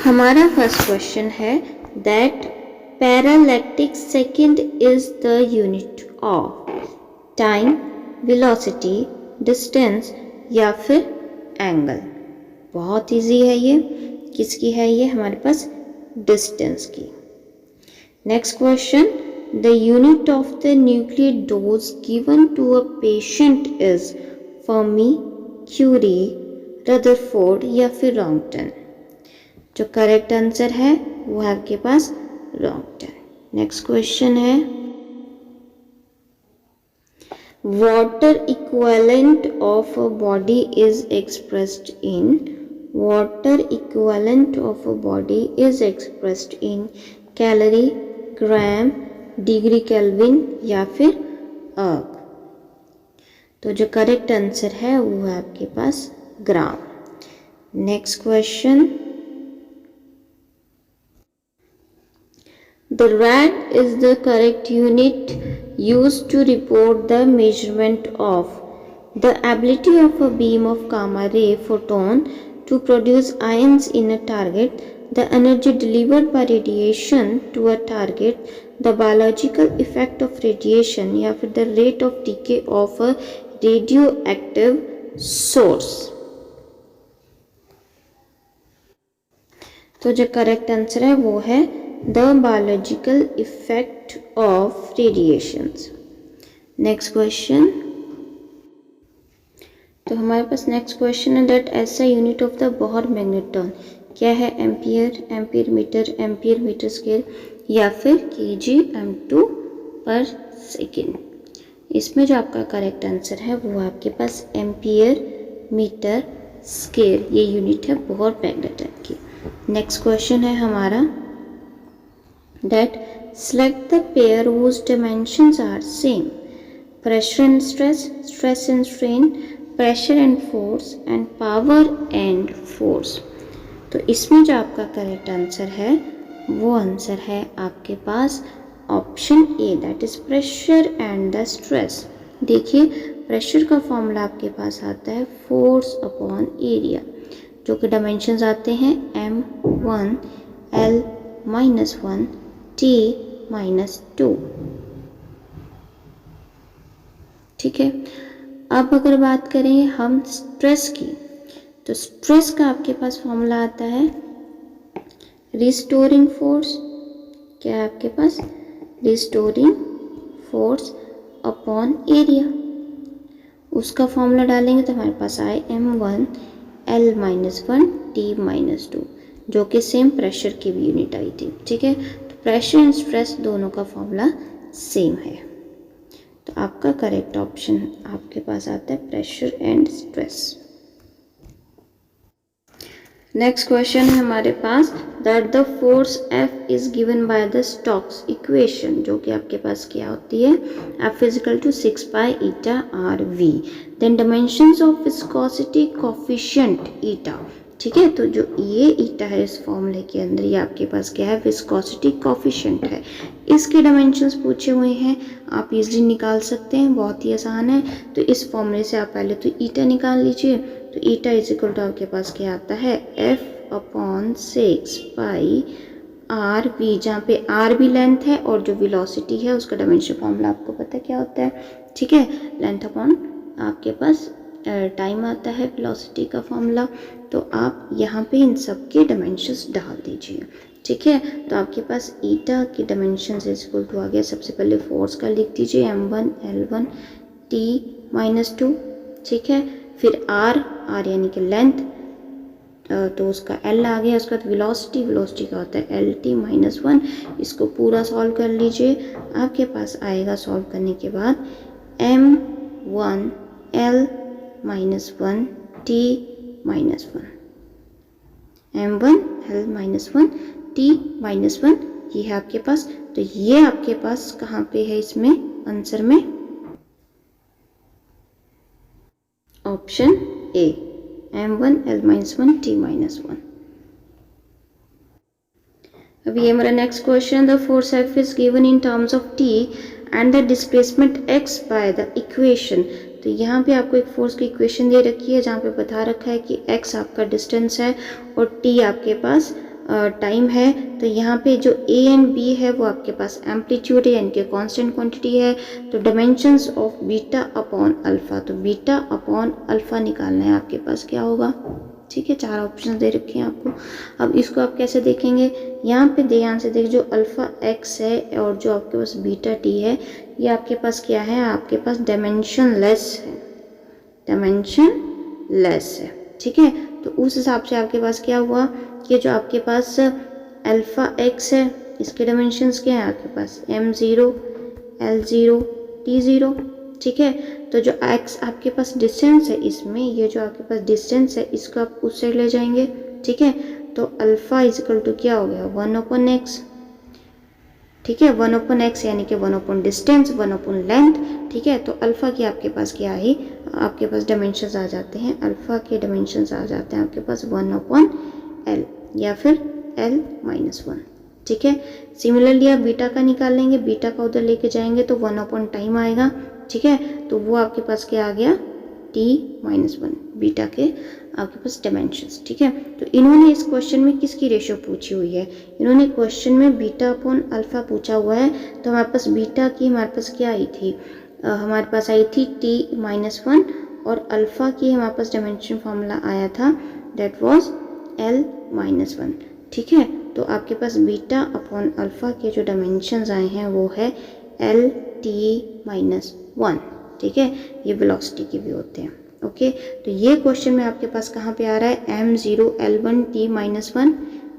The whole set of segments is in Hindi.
हमारा फर्स्ट क्वेश्चन है that parallactic second is the unit of time, velocity, distance या फिर एंगल। बहुत इजी है ये। किसकी है ये? हमारे पास डिस्टेंस की। Next question, the unit of the nuclear dose given to a patient is fermi, curie, rutherford या फिर रॉन्गटन। जो करेक्ट आंसर है वो है आपके पास रॉन्गटन। नेक्स्ट क्वेश्चन है water equivalent of a body is expressed in calorie, gram, degree kelvin या फिर अर्ग। तो जो करेक्ट आंसर है वो है आपके पास gram. Next question, the rad is the correct unit used to report the measurement of the ability of a beam of gamma ray photon to produce ions in a target, the energy delivered by radiation to a target, the biological effect of radiation या फिर the rate of decay of a radioactive source। तो जो करेक्ट आंसर है वो है the biological effect of radiations। Next question, तो हमारे पास नेक्स्ट क्वेश्चन है दैट ऐसा unit of the Bohr magnetron क्या है? एम्पियर, एम्पियर मीटर स्क्वायर या फिर kgm2 पर सेकेंड। इसमें जो आपका करेक्ट आंसर है वो आपके पास एम्पियर मीटर स्क्वायर, ये यूनिट है बोहर मैग्नेट्रॉन की। नेक्स्ट क्वेश्चन है हमारा that select the pair whose dimensions are same, pressure and stress, stress and strain, pressure and force and power and force। तो इसमें जो आपका करेक्ट आंसर है वो आंसर है आपके पास option A, that is pressure and the stress. देखिए प्रेशर का फॉर्मूला आपके पास आता है फोर्स अपॉन एरिया, जो कि डायमेंशंस आते हैं m1 l-1 T-2। ठीक है। अब अगर बात करें हम स्ट्रेस की, तो स्ट्रेस का आपके पास फॉर्मूला आता है रिस्टोरिंग फोर्स। क्या है आपके पास? Restoring force upon area. उसका फॉर्मूला डालेंगे तो हमारे पास आए m1 l-1 T-2, जो कि सेम प्रेशर की भी यूनिट आई थी। ठीक है, प्रेशर एंड स्ट्रेस दोनों का फॉर्मूला सेम है। तो आपका करेक्ट ऑप्शन आपके पास आता है pressure and stress. Next question है हमारे पास that the force F is given by the Stokes equation, जो कि आपके पास क्या होती है? F equal to 6 pi eta R V, then dimensions of viscosity coefficient eta. ठीक है, तो जो ये ईटा है इस फॉर्मूले के अंदर, ये आपके पास क्या है? विस्कोसिटी कोफिशिएंट है। इसके डायमेंशंस पूछे हुए हैं, आप इजीली निकाल सकते हैं, बहुत ही आसान है। तो इस फॉर्मूले से आप पहले तो ईटा निकाल लीजिए। तो ईटा इज इक्वल टू आपके पास क्या आता है? F/6 पाई आर वी, जहाँ पे आर भी लेंथ है और जो वेलोसिटी है उसका डायमेंशन फॉर्मूला आपको पता है क्या होता है। ठीक है, लेंथ अपॉन आपके पास टाइम आता है वेलोसिटी का फॉर्मूला। तो आप यहाँ पे इन सब के डायमेंशंस डाल दीजिए। ठीक है, तो आपके पास ईटा के डायमेंशंस इज इक्वल टू आ गया। सबसे पहले फोर्स का लिख दीजिए m1 l1 T-2। ठीक है, फिर आर यानी कि लेंथ, तो उसका L आ गया। उसका वेलोसिटी का होता है LT-1। इसको पूरा सॉल्व कर लीजिए, आपके पास आएगा सॉल्व करने के बाद m1 l-1 T-1, m1 l-1 T-1, ये है आपके पास। तो ये आपके पास कहाँ पे है इसमें आंसर में? Option A, m1 l-1 T-1। अब ये हमारा next question, the force F is given in terms of T and the displacement x by the equation. तो यहाँ पे आपको एक फोर्स की इक्वेशन दे रखी है जहाँ पे बता रखा है कि x आपका डिस्टेंस है और t आपके पास टाइम है, तो यहाँ पे जो ए एंड बी है वो आपके पास एम्पलीट्यूड है यानी कि कांस्टेंट क्वांटिटी है। तो dimensions of beta upon alpha, तो बीटा अपॉन अल्फ़ा निकालना है आपके पास, क्या होगा, ठीक है। 4 ऑप्शन दे रखे हैं आपको। अब इसको आप कैसे देखेंगे, यहाँ पे ध्यान से देख, जो अल्फ़ा एक्स है और जो आपके पास बीटा टी है, ये आपके पास क्या है, आपके पास डायमेंशन लेस है, डायमेंशन लेस है, ठीक है। तो उस हिसाब से आपके पास क्या हुआ कि जो आपके पास अल्फ़ा एक्स है इसके डायमेंशंस क्या है आपके पास, m0, l0, t0, ठीक है। तो जो x आपके पास डिस्टेंस है इसमें, ये जो आपके पास डिस्टेंस है इसको आप उस साइड ले जाएंगे, ठीक है। तो अल्फ़ा इजिकल टू क्या हो गया, 1/x, ठीक है। 1/x यानी कि 1 डिस्टेंस, 1 लेंथ, ठीक है। तो अल्फ़ा की आपके पास क्या है, आपके पास डायमेंशंस आ जाते हैं, अल्फ़ा के डायमेंशंस आ जाते हैं आपके पास 1/l या फिर l-1, ठीक है। सिमिलरली आप बीटा का निकाल लेंगे, बीटा का उधर लेके जाएंगे तो 1/टाइम आएगा, ठीक है। तो वो आपके पास क्या आ गया, t-1, बीटा के आपके पास डायमेंशंस, ठीक है। तो इन्होंने इस क्वेश्चन में किसकी रेशियो पूछी हुई है, इन्होंने क्वेश्चन में बीटा अपॉन अल्फ़ा पूछा हुआ है। तो हमारे पास बीटा की हमारे पास क्या आई थी, हमारे पास आई थी t-1 और अल्फ़ा की हमारे पास डायमेंशन फार्मूला आया था, दैट वाज l-1, ठीक है। तो आपके पास बीटा अपॉन अल्फ़ा के जो डायमेंशंस आए हैं वो है l-t-1, ठीक है। ये वेलोसिटी के भी होते हैं, ओके। तो ये क्वेश्चन में आपके पास कहाँ पे आ रहा है, m0 l1 t-1,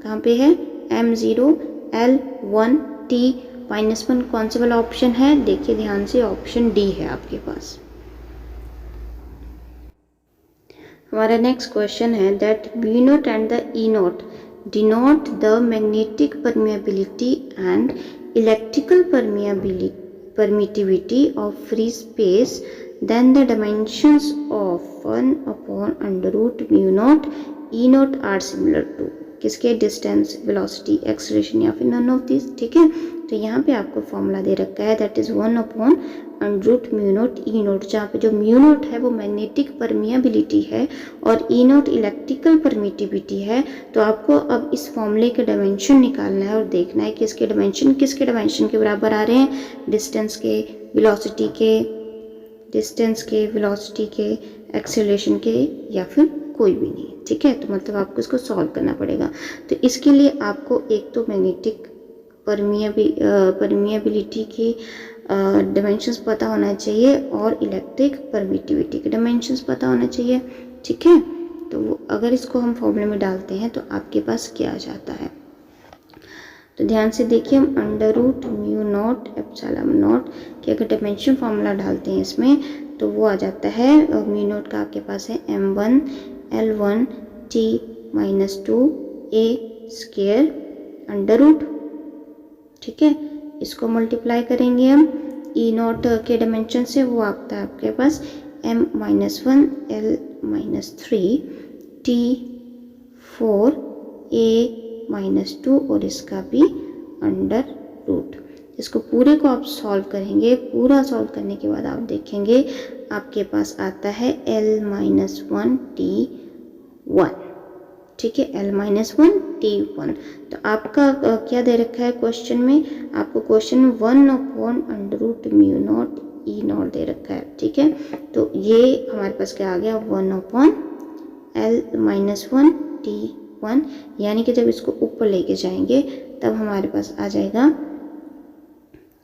कहाँ पे है, m0 l1 t-1, कौन सा वाला ऑप्शन है, देखिए ध्यान से, ऑप्शन डी है आपके पास। हमारा नेक्स्ट क्वेश्चन है that B naught and the E naught denote the magnetic permeability and electrical permittivity of free space, then the dimensions of 1/√μ0 e naught are similar to, किसके, डिस्टेंस, वेलोसिटी, एक्सेलरेशन या फिर नन ऑफ दिस, ठीक है। तो यहाँ पे आपको फॉर्मूला दे रखा है दैट इज 1/√μ0 ई नोट, जहाँ पे जो म्यू नोट है वो मैग्नेटिक परमिएबिलिटी है और ई नोट इलेक्ट्रिकल परमिटिविटी है। तो आपको अब इस फॉर्मूले के डायमेंशन निकालना है और देखना है कि इसके डायमेंशन किसके डायमेंशन के बराबर आ रहे हैं, डिस्टेंस के, वेलोसिटी के, डिस्टेंस के, वेलोसिटी के, एक्सेलरेशन के, या फिर कोई भी नहीं, ठीक है। तो मतलब आपको इसको सॉल्व करना पड़ेगा। तो इसके लिए आपको एक तो मैग्नेटिक परमिएबिलिटी की डायमेंशंस पता होना चाहिए और इलेक्ट्रिक परमिटिविटी के डायमेंशंस पता होना चाहिए, ठीक है। तो अगर इसको हम फॉर्मूले में डालते हैं तो आपके पास क्या आ जाता है, तो ध्यान से देखिए, हम √μ0 ε0 के अगर डायमेंशन फार्मूला डालते हैं इसमें तो वो आ जाता है, μ0 का आपके पास है m1 l1 t-2 a²√, ठीक है। इसको मल्टीप्लाई करेंगे हम ई नॉट के डायमेंशन से, वो आता है आपके पास m-1 l-3 t4 a-2 और इसका भी √। इसको पूरे को आप सॉल्व करेंगे, पूरा सॉल्व करने के बाद आप देखेंगे आपके पास आता है l-1 t1, ठीक है, l-1 t1। तो आपका क्या दे रखा है क्वेश्चन में, आपको क्वेश्चन में 1/√μ0 ई नॉट दे रखा है, ठीक है। तो ये हमारे पास क्या आ गया, 1/l-1 t1, यानी कि जब इसको ऊपर लेके जाएंगे तब हमारे पास आ जाएगा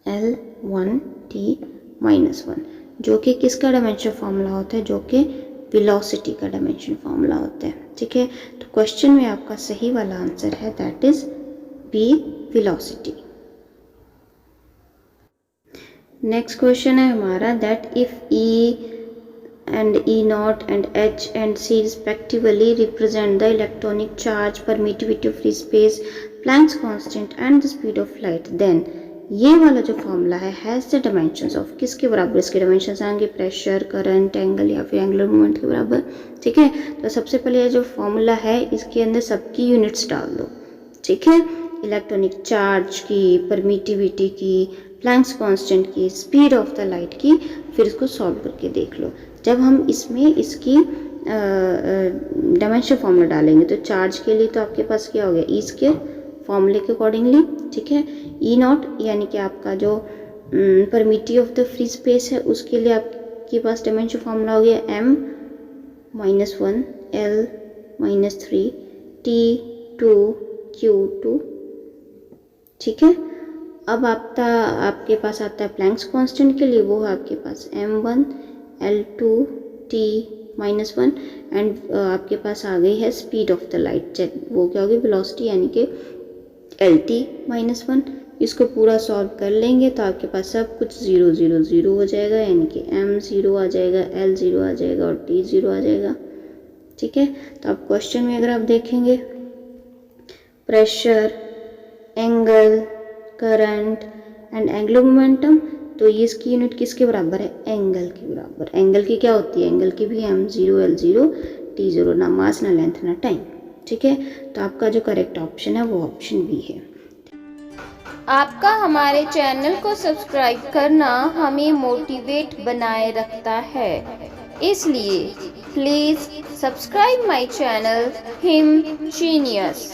l1 t-1, जो कि किसका डायमेंशन फार्मूला होता है, जो कि वेलोसिटी का डायमेंशन फार्मूला होता है, ठीक है। तो क्वेश्चन में आपका सही वाला आंसर है that is B, velocity. Next question है हमारा that if E and E0 and H and C respectively represent the electronic charge, permittivity of free space, Planck's constant and the speed of light, then ये वाला जो फॉर्मूला है हैज़ द डायमेंशंस ऑफ, किसके बराबर इसके डायमेंशंस आएंगे, प्रेशर, करंट, एंगल या फिर एंगुलर मूवमेंट के बराबर, ठीक है। तो सबसे पहले ये जो फॉर्मूला है इसके अंदर सबकी यूनिट्स डाल दो, ठीक है, इलेक्ट्रॉनिक चार्ज की, परमिटिविटी की, प्लैंक्स कांस्टेंट की, स्पीड ऑफ द लाइट की, फिर इसको सॉल्व करके देख लो। जब हम इसमें इसकी डायमेंशन फॉर्मूला डालेंगे तो चार्ज के लिए तो आपके पास क्या हो गया ई स्क्वायर फॉर्मूले के अकॉर्डिंगली, ठीक है। ई नॉट यानी कि आपका जो permittivity of the free space है उसके लिए आपके पास डायमेंशन फॉर्मूला हो गया m -1 l -3 t2 q2, ठीक है। अब आपके पास आता है प्लैंक्स कांस्टेंट के लिए, वो है आपके पास m1 l2 t -1 एंड आपके पास आ गई है स्पीड ऑफ द लाइट, वो क्या होगी वेलोसिटी यानी कि lt -1। इसको पूरा सॉल्व कर लेंगे तो आपके पास सब कुछ 0 0 0 हो जाएगा, यानी कि m 0 आ जाएगा, l 0 आ जाएगा और t 0 आ जाएगा, ठीक है। तो अब क्वेश्चन में अगर आप देखेंगे pressure, angle, current and angular momentum, तो ये इसकी यूनिट किसके बराबर है, एंगल के बराबर। एंगल की क्या होती है, एंगल की भी m 0 l 0 t 0, ना मास ना लेंथ ना टाइम, ठीक है। तो आपका जो करेक्ट ऑप्शन है वो ऑप्शन बी है। आपका हमारे चैनल को सब्सक्राइब करना हमें मोटिवेट बनाए रखता है, इसलिए please subscribe my channel him genius.